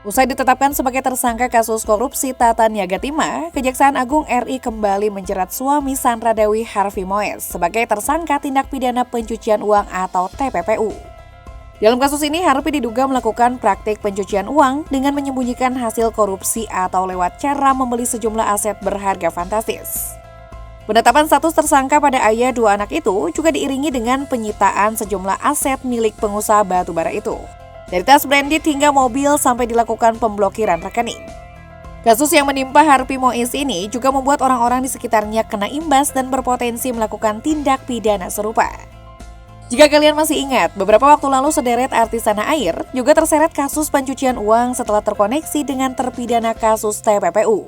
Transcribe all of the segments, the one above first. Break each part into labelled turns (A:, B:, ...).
A: Usai ditetapkan sebagai tersangka kasus korupsi Tata Niaga Timah, Kejaksaan Agung RI kembali menjerat suami Sandra Dewi Harvey Moes sebagai tersangka tindak pidana pencucian uang atau TPPU. Dalam kasus ini, Harvey diduga melakukan praktik pencucian uang dengan menyembunyikan hasil korupsi atau lewat cara membeli sejumlah aset berharga fantastis. Penetapan status tersangka pada ayah dua anak itu juga diiringi dengan penyitaan sejumlah aset milik pengusaha batubara itu. Dari tas branded hingga mobil sampai dilakukan pemblokiran rekening. Kasus yang menimpa Harvey Moes ini juga membuat orang-orang di sekitarnya kena imbas dan berpotensi melakukan tindak pidana serupa. Jika kalian masih ingat, beberapa waktu lalu sederet artis tanah air juga terseret kasus pencucian uang setelah terkoneksi dengan terpidana kasus TPPU.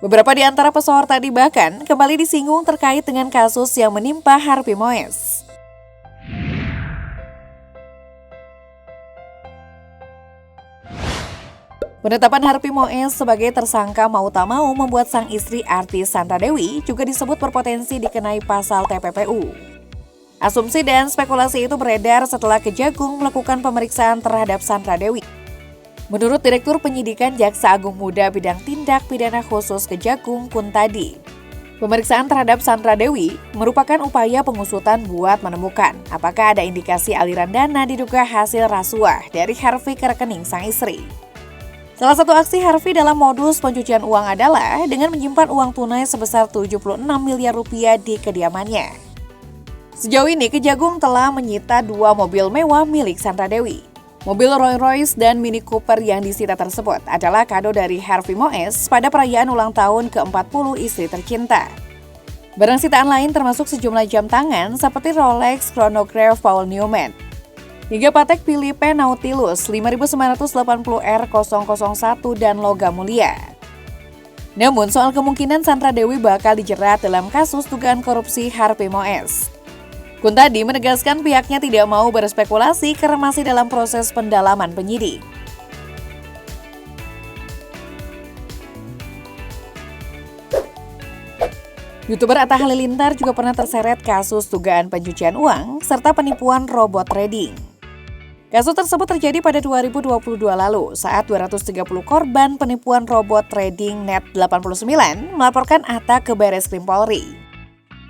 A: Beberapa di antara pesohor tadi bahkan kembali disinggung terkait dengan kasus yang menimpa Harvey Moes. Penetapan Harvey Moes sebagai tersangka mau tak mau membuat sang istri artis Sandra Dewi juga disebut berpotensi dikenai pasal TPPU. Asumsi dan spekulasi itu beredar setelah Kejagung melakukan pemeriksaan terhadap Sandra Dewi. Menurut Direktur Penyidikan Jaksa Agung Muda Bidang Tindak Pidana Khusus Kejagung Kuntadi, pemeriksaan terhadap Sandra Dewi merupakan upaya pengusutan buat menemukan apakah ada indikasi aliran dana diduga hasil rasuah dari Harvey ke rekening sang istri. Salah satu aksi Harvey dalam modus pencucian uang adalah dengan menyimpan uang tunai sebesar 76 miliar rupiah di kediamannya. Sejauh ini Kejagung telah menyita 2 mobil mewah milik Sandra Dewi. Mobil Rolls-Royce dan Mini Cooper yang disita tersebut adalah kado dari Harvey Moes pada perayaan ulang tahun ke-40 istri tercinta. Barang sitaan lain termasuk sejumlah jam tangan seperti Rolex Chronograph Paul Newman, hingga Patek Philippe Nautilus 5980R001 dan logam mulia. Namun soal kemungkinan Sandra Dewi bakal dijerat dalam kasus dugaan korupsi Harvey Moes, Kuntadi menegaskan pihaknya tidak mau berspekulasi karena masih dalam proses pendalaman penyidik. YouTuber Atta Halilintar juga pernah terseret kasus dugaan pencucian uang serta penipuan robot trading. Kasus tersebut terjadi pada 2022 lalu saat 230 korban penipuan robot trading Net89 melaporkan Atta ke Barreskrim Polri.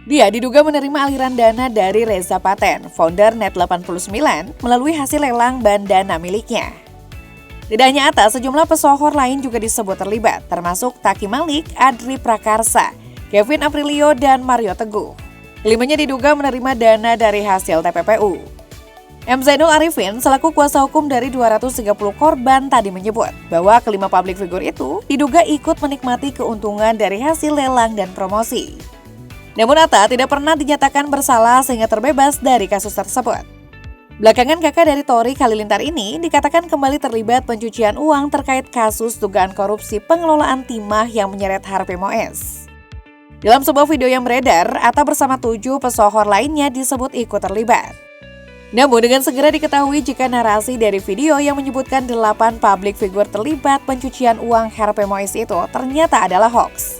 A: Dia diduga menerima aliran dana dari Reza Paten, founder Net89, melalui hasil lelang bandana miliknya. Tidak hanya Atta, sejumlah pesohor lain juga disebut terlibat, termasuk Taki Malik, Adri Prakarsa, Kevin Aprilio, dan Mario Teguh. Kelimanya diduga menerima dana dari hasil TPPU. M. Zainul Arifin selaku kuasa hukum dari 230 korban tadi menyebut bahwa kelima publik figur itu diduga ikut menikmati keuntungan dari hasil lelang dan promosi. Namun Atta tidak pernah dinyatakan bersalah sehingga terbebas dari kasus tersebut. Belakangan kakak dari Tori Halilintar ini dikatakan kembali terlibat pencucian uang terkait kasus dugaan korupsi pengelolaan timah yang menyeret Harvey Moes. Dalam sebuah video yang beredar, Atta bersama 7 pesohor lainnya disebut ikut terlibat. Namun dengan segera diketahui jika narasi dari video yang menyebutkan 8 publik figur terlibat pencucian uang Harvey Moes itu ternyata adalah hoax.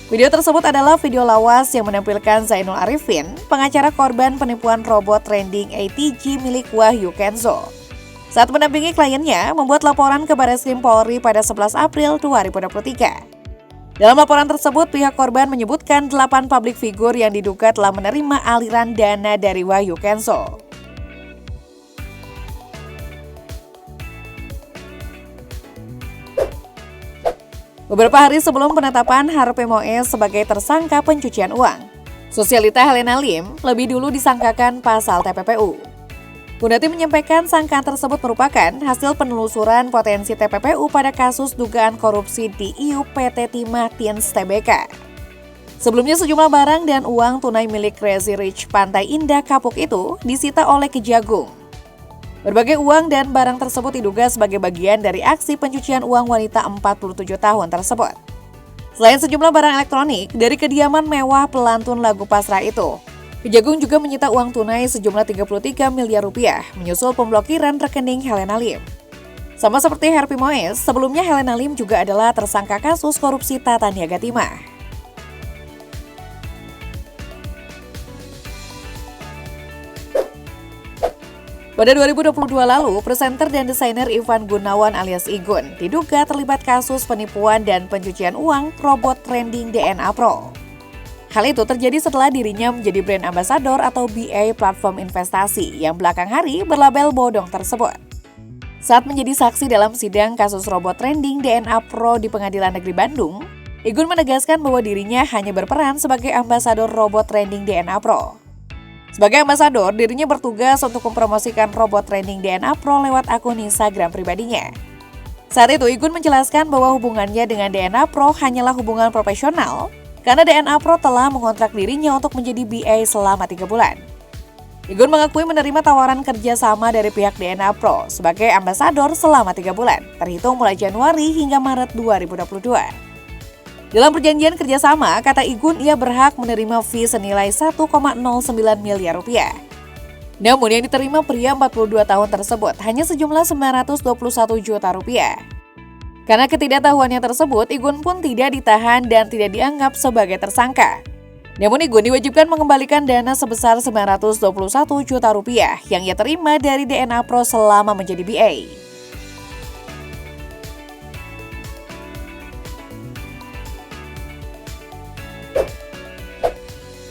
A: Video tersebut adalah video lawas yang menampilkan Zainul Arifin, pengacara korban penipuan robot trading ATG milik Wahyu Kenzo, saat mendampingi kliennya membuat laporan ke Barreskrim Polri pada 11 April 2023. Dalam laporan tersebut, pihak korban menyebutkan 8 publik figur yang diduga telah menerima aliran dana dari Wahyu Kenzo. Beberapa hari sebelum penetapan Harvey Moes sebagai tersangka pencucian uang, sosialita Helena Lim lebih dulu disangkakan pasal TPPU. Kuntadi menyampaikan sangkaan tersebut merupakan hasil penelusuran potensi TPPU pada kasus dugaan korupsi di IU PT Timah Tins Tbk. Sebelumnya sejumlah barang dan uang tunai milik Crazy Rich Pantai Indah Kapuk itu disita oleh Kejagung. Berbagai uang dan barang tersebut diduga sebagai bagian dari aksi pencucian uang wanita 47 tahun tersebut. Selain sejumlah barang elektronik dari kediaman mewah pelantun lagu pasrah itu, Kejagung juga menyita uang tunai sejumlah 33 miliar rupiah menyusul pemblokiran rekening Helena Lim. Sama seperti Harvey Moes, sebelumnya Helena Lim juga adalah tersangka kasus korupsi Tata Niaga Timah. Pada 2022 lalu, presenter dan desainer Ivan Gunawan alias Igun diduga terlibat kasus penipuan dan pencucian uang robot trending DNA Pro. Hal itu terjadi setelah dirinya menjadi brand ambassador atau BA platform investasi yang belakang hari berlabel bodong tersebut. Saat menjadi saksi dalam sidang kasus robot trending DNA Pro di Pengadilan Negeri Bandung, Igun menegaskan bahwa dirinya hanya berperan sebagai ambasador robot trending DNA Pro. Sebagai ambasador, dirinya bertugas untuk mempromosikan robot trending DNA Pro lewat akun Instagram pribadinya. Saat itu, Igun menjelaskan bahwa hubungannya dengan DNA Pro hanyalah hubungan profesional karena DNA Pro telah mengontrak dirinya untuk menjadi BA selama 3 bulan. Igun mengakui menerima tawaran kerjasama dari pihak DNA Pro sebagai ambasador selama 3 bulan, terhitung mulai Januari hingga Maret 2022. Dalam perjanjian kerjasama, kata Igun ia berhak menerima fee senilai 1,09 miliar rupiah. Namun yang diterima pria 42 tahun tersebut hanya sejumlah 921 juta rupiah. Karena ketidaktahuannya tersebut, Igun pun tidak ditahan dan tidak dianggap sebagai tersangka. Namun Igun diwajibkan mengembalikan dana sebesar 921 juta rupiah yang ia terima dari DNA Pro selama menjadi BA.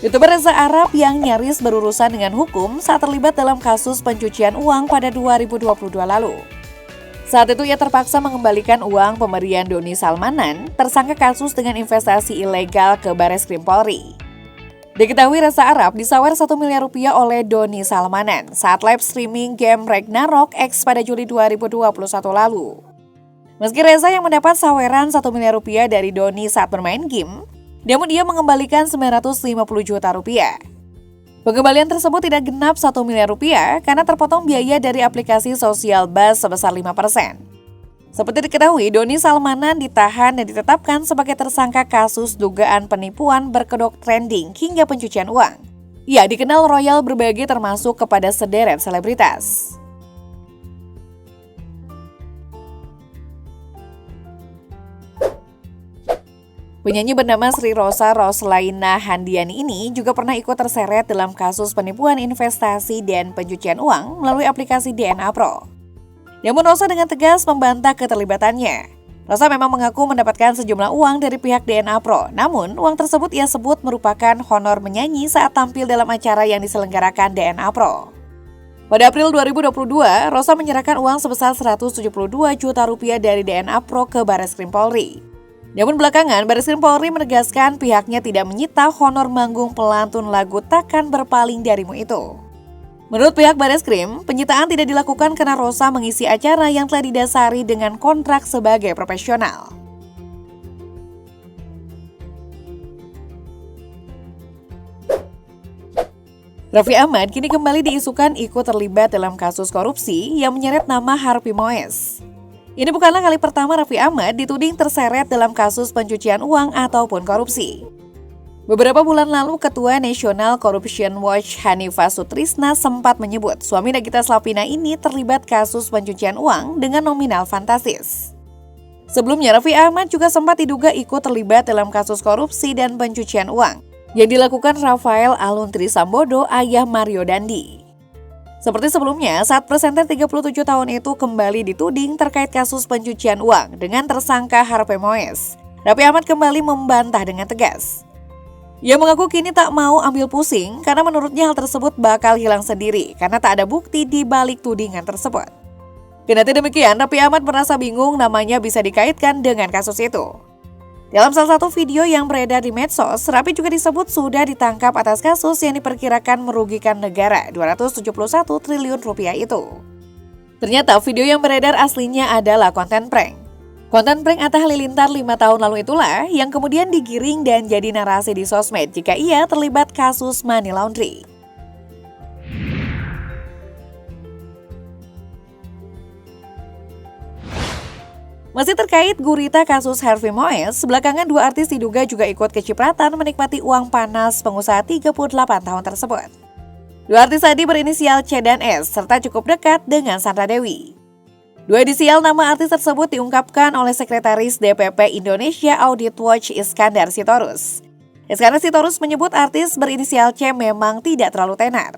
A: YouTuber Reza Arab yang nyaris berurusan dengan hukum saat terlibat dalam kasus pencucian uang pada 2022 lalu. Saat itu ia terpaksa mengembalikan uang pemberian Doni Salmanan, tersangka kasus dengan investasi ilegal ke Bareskrim Polri. Diketahui Reza Arab disawer 1 miliar rupiah oleh Doni Salmanan saat live streaming game Ragnarok X pada Juli 2021 lalu. Meski Reza yang mendapat saweran 1 miliar rupiah dari Doni saat bermain game, namun dia mengembalikan 950 juta rupiah. Pengembalian tersebut tidak genap 1 miliar rupiah karena terpotong biaya dari aplikasi sosial Buzz sebesar 5%. Seperti diketahui, Doni Salmanan ditahan dan ditetapkan sebagai tersangka kasus dugaan penipuan berkedok trending hingga pencucian uang. Ia dikenal royal berbagai termasuk kepada sederet selebritas. Penyanyi bernama Sri Rosa Roslaina Handiani ini juga pernah ikut terseret dalam kasus penipuan investasi dan pencucian uang melalui aplikasi DNA Pro. Namun Rosa dengan tegas membantah keterlibatannya. Rosa memang mengaku mendapatkan sejumlah uang dari pihak DNA Pro, namun uang tersebut ia sebut merupakan honor menyanyi saat tampil dalam acara yang diselenggarakan DNA Pro. Pada April 2022, Rosa menyerahkan uang sebesar 172 juta rupiah dari DNA Pro ke Bareskrim Polri. Namun belakangan, Bareskrim Polri menegaskan pihaknya tidak menyita honor manggung pelantun lagu Takkan Berpaling Darimu itu. Menurut pihak Bareskrim, penyitaan tidak dilakukan karena Rosa mengisi acara yang telah didasari dengan kontrak sebagai profesional. Raffi Ahmad kini kembali diisukan ikut terlibat dalam kasus korupsi yang menyeret nama Harvey Mois. Ini bukanlah kali pertama Raffi Ahmad dituding terseret dalam kasus pencucian uang ataupun korupsi. Beberapa bulan lalu, Ketua National Corruption Watch Hanifah Sutrisna sempat menyebut suami Nagita Slavina ini terlibat kasus pencucian uang dengan nominal fantastis. Sebelumnya, Raffi Ahmad juga sempat diduga ikut terlibat dalam kasus korupsi dan pencucian uang yang dilakukan Rafael Aluntri Sambodo, ayah Mario Dandi. Seperti sebelumnya, saat presenter 37 tahun itu kembali dituding terkait kasus pencucian uang dengan tersangka Harvey Mois, Raffi Ahmad kembali membantah dengan tegas. Ia mengaku kini tak mau ambil pusing karena menurutnya hal tersebut bakal hilang sendiri karena tak ada bukti di balik tudingan tersebut. Kendati demikian, Raffi Ahmad merasa bingung namanya bisa dikaitkan dengan kasus itu. Dalam salah satu video yang beredar di medsos, Raffi juga disebut sudah ditangkap atas kasus yang diperkirakan merugikan negara 271 triliun rupiah itu. Ternyata video yang beredar aslinya adalah konten prank. Konten prank Atta Halilintar 5 tahun lalu itulah yang kemudian digiring dan jadi narasi di sosmed jika ia terlibat kasus money laundry. Masih terkait gurita kasus Harvey Mois, belakangan dua artis diduga juga ikut kecipratan menikmati uang panas pengusaha 38 tahun tersebut. Dua artis tadi berinisial C dan S serta cukup dekat dengan Sandra Dewi. Dua inisial nama artis tersebut diungkapkan oleh Sekretaris DPP Indonesia Audit Watch Iskandar Sitorus. Iskandar Sitorus menyebut artis berinisial C memang tidak terlalu tenar.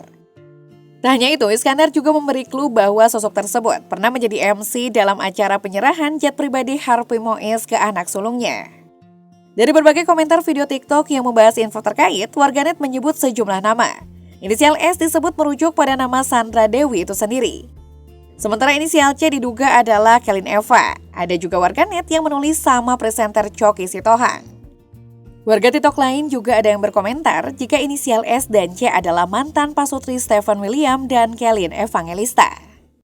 A: Tak hanya itu, Iskandar juga memberi clue bahwa sosok tersebut pernah menjadi MC dalam acara penyerahan jet pribadi Harvey Moise ke anak sulungnya. Dari berbagai komentar video TikTok yang membahas info terkait, warganet menyebut sejumlah nama. Inisial S disebut merujuk pada nama Sandra Dewi itu sendiri. Sementara inisial C diduga adalah Kelin Eva. Ada juga warganet yang menulis sama presenter Choky Sitohang. Warga TikTok lain juga ada yang berkomentar jika inisial S dan C adalah mantan pasutri Stefan William dan Kelin Evangelista.